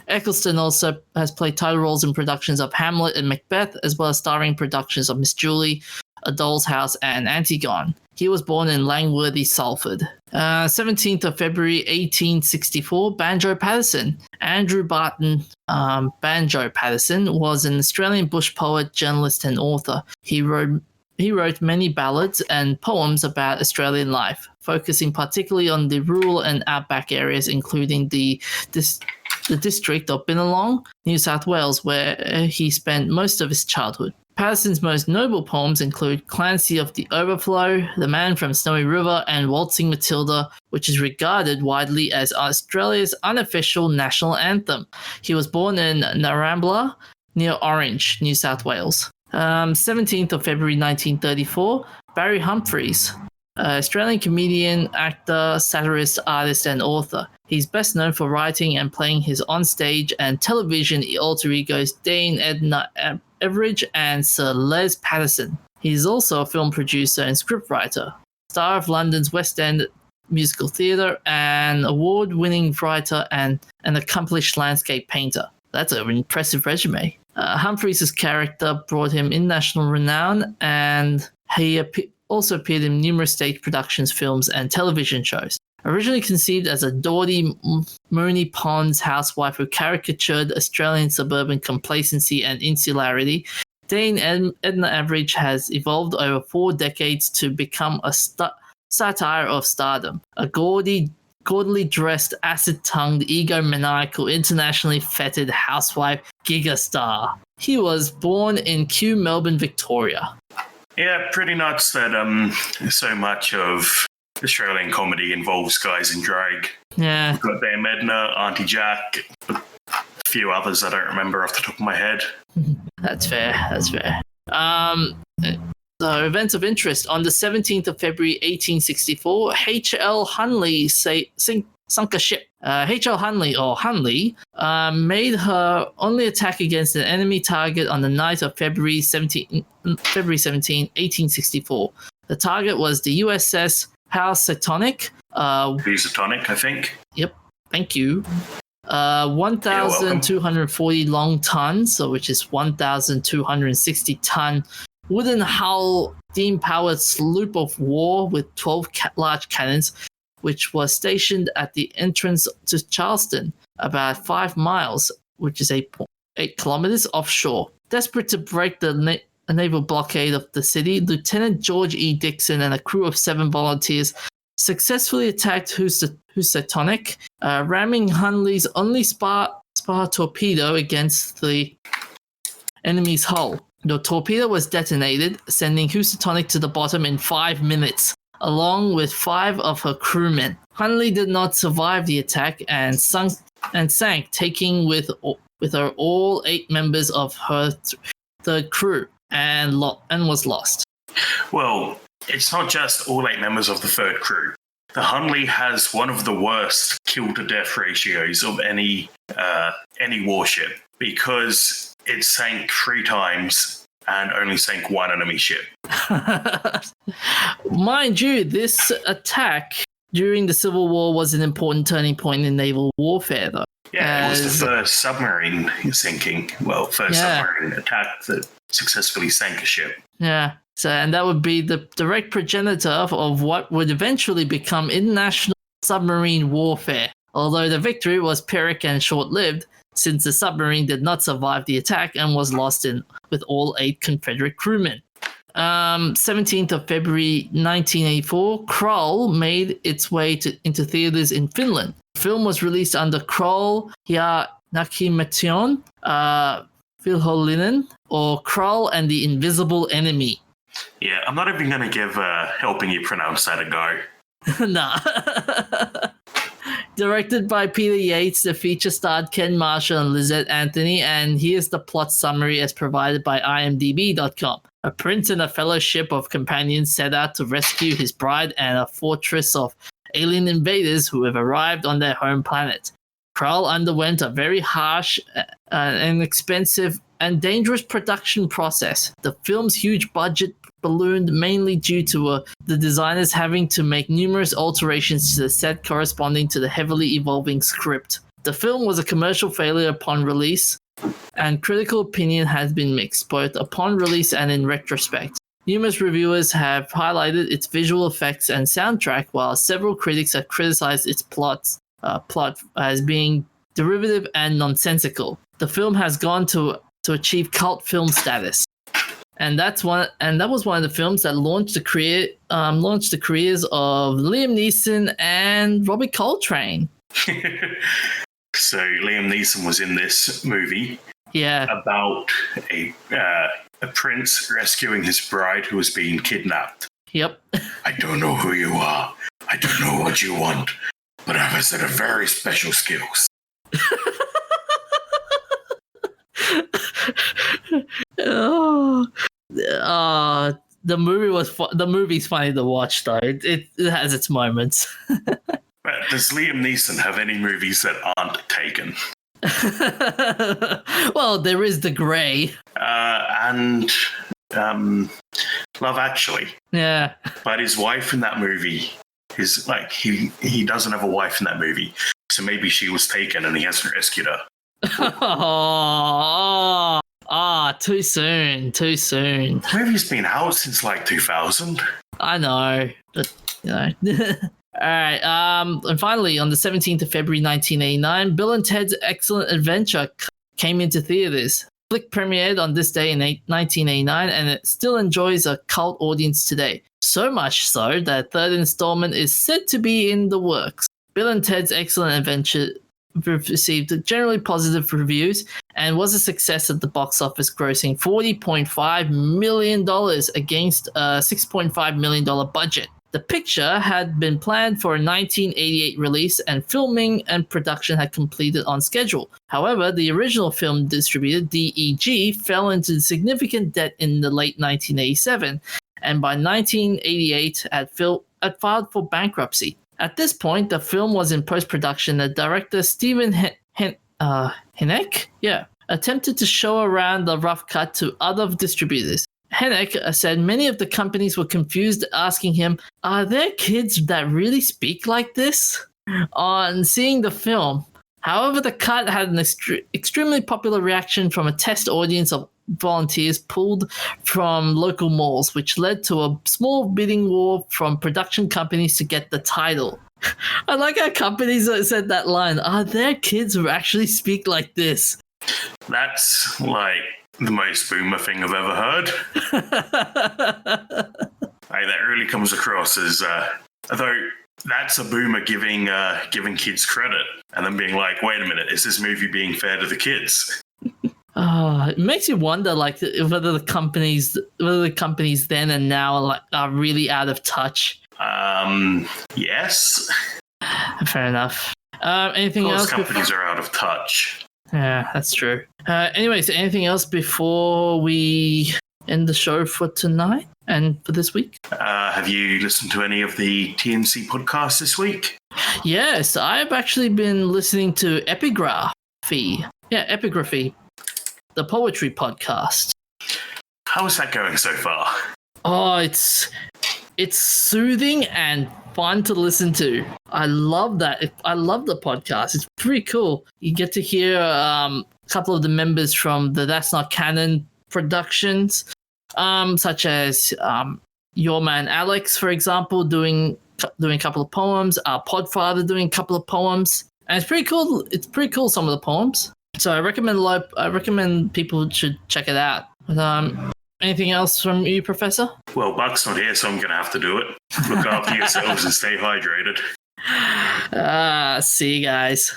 Eccleston also has played title roles in productions of Hamlet and Macbeth, as well as starring in productions of Miss Julie, A Doll's House, and Antigone. He was born in Langworthy, Salford. 17th of February 1864, Banjo Patterson. Andrew Barton Banjo Patterson was an Australian bush poet, journalist, and author. He wrote many ballads and poems about Australian life, focusing particularly on the rural and outback areas, including the district of Bennelong, New South Wales, where he spent most of his childhood. Patterson's most notable poems include Clancy of the Overflow, The Man from Snowy River, and Waltzing Matilda, which is regarded widely as Australia's unofficial national anthem. He was born in Narrambla, near Orange, New South Wales. 17th of February 1934, Barry Humphries, Australian comedian, actor, satirist, artist, and author. He's best known for writing and playing his onstage and television alter egos Dame Edna Everage and Sir Les Patterson. He's also a film producer and scriptwriter, star of London's West End musical theatre, and award-winning writer and an accomplished landscape painter. That's an impressive resume. Humphreys' character brought him international renown, and he also appeared in numerous stage productions, films, and television shows. Originally conceived as a dawdy Moonee Ponds housewife who caricatured Australian suburban complacency and insularity, Dame Edna Everage has evolved over 4 decades to become a satire of stardom, a gaudily dressed, acid-tongued, egomaniacal, internationally feted housewife gigastar. He was born in Kew, Melbourne, Victoria. Yeah, pretty nuts that so much of Australian comedy involves guys in drag. Yeah. We've got Dame Edna, Auntie Jack, a few others I don't remember off the top of my head. That's fair. So, events of interest. On the 17th of February 1864, H.L. Hunley sunk a ship. H.L. Hunley made her only attack against an enemy target on the night of February 17, 1864. The target was the USS Housatonic. Housatonic, I think. Yep, thank you. 1,240 long tons, so which is 1,260 ton wooden hull steam-powered sloop of war with 12 large cannons, which was stationed at the entrance to Charleston, about 5 miles, which is 8 kilometers offshore. Desperate to break the naval blockade of the city, Lieutenant George E. Dixon and a crew of 7 volunteers successfully attacked Housatonic, ramming Hunley's only spar torpedo against the enemy's hull. The torpedo was detonated, sending Housatonic to the bottom in 5 minutes, along with 5 of her crewmen. Hunley did not survive the attack and sank, taking with her all 8 members of her third crew, and was lost. Well, It's not just all 8 members of the third crew. The Hunley has one of the worst kill-to-death ratios of any warship, because it sank 3 times and only sank 1 enemy ship. Mind you, this attack during the Civil War was an important turning point in naval warfare, though. Yeah, it was the first submarine sinking. Well, submarine attack that successfully sank a ship. Yeah. So, and that would be the direct progenitor of what would eventually become international submarine warfare. Although the victory was Pyrrhic and short-lived, since the submarine did not survive the attack and was lost with all 8 Confederate crewmen. 17th of February 1984, Krull made its way into theaters in Finland. The film was released under Krull ja Näkymätön Vihollinen, or Krull and the Invisible Enemy. Yeah, I'm not even going to give helping you pronounce that a go. Nah. Directed by Peter Yates, the feature starred Ken Marshall and Lizette Anthony, and here's the plot summary as provided by IMDb.com. A prince and a fellowship of companions set out to rescue his bride and a fortress of alien invaders who have arrived on their home planet. Krull underwent a very harsh and expensive and dangerous production process. The film's huge budget ballooned mainly due to the designers having to make numerous alterations to the set corresponding to the heavily evolving script. The film was a commercial failure upon release, and critical opinion has been mixed, both upon release and in retrospect. Numerous reviewers have highlighted its visual effects and soundtrack, while several critics have criticized its plot as being derivative and nonsensical. The film has gone to achieve cult film status, and that was one of the films that launched the careers of Liam Neeson and Robbie Coltrane. So Liam Neeson was in this movie. Yeah. About a prince rescuing his bride who was being kidnapped. Yep. I don't know who you are. I don't know what you want, but I have a set of very special skills. The movie's funny to watch though. It has its moments. But does Liam Neeson have any movies that aren't taken? Well, there is The Grey. And Love Actually. Yeah. But his wife in that movie is like, he doesn't have a wife in that movie. So maybe she was taken and he hasn't rescued her. Too soon. The movie's been out since like 2000. I know. But, you know. All right. And finally, on the 17th of February 1989, Bill and Ted's Excellent Adventure came into theaters. The flick premiered on this day in 1989, and it still enjoys a cult audience today. So much so that a third installment is said to be in the works. Bill and Ted's Excellent Adventure received generally positive reviews and was a success at the box office, grossing $40.5 million against a $6.5 million budget. The picture had been planned for a 1988 release, and filming and production had completed on schedule. However, the original film distributor, DEG, fell into significant debt in the late 1987, and by 1988 had filed for bankruptcy. At this point, the film was in post-production. The director, Stephen Hennick, attempted to show around the rough cut to other distributors. Hennick said many of the companies were confused, asking him, "Are there kids that really speak like this?" On seeing the film. However, the cut had an extremely popular reaction from a test audience of volunteers pulled from local malls, which led to a small bidding war from production companies to get the title. I like how companies said that line, "Are there kids who actually speak like this?" That's like the most boomer thing I've ever heard. That really comes across as, although that's a boomer giving kids credit and then being like, wait a minute, is this movie being fair to the kids? It makes you wonder, like, whether the companies then and now are really out of touch. Yes. Fair enough. Anything else? Companies are out of touch. Yeah, that's true. Anyways, anything else before we end the show for tonight and for this week? Have you listened to any of the TNC podcasts this week? Yes, I've actually been listening to Epigraphy. Yeah, Epigraphy, the poetry podcast. How is that going so far? Oh, it's soothing and fun to listen to. I love that. I love the podcast. It's pretty cool. You get to hear a couple of the members from the That's Not Canon productions, such as your man Alyx, for example, doing a couple of poems. Podfather doing a couple of poems, and it's pretty cool. It's pretty cool, some of the poems. So I recommend people should check it out. Anything else from you, Professor? Well, Buck's not here, so I'm going to have to do it. Look after yourselves and stay hydrated. See you guys.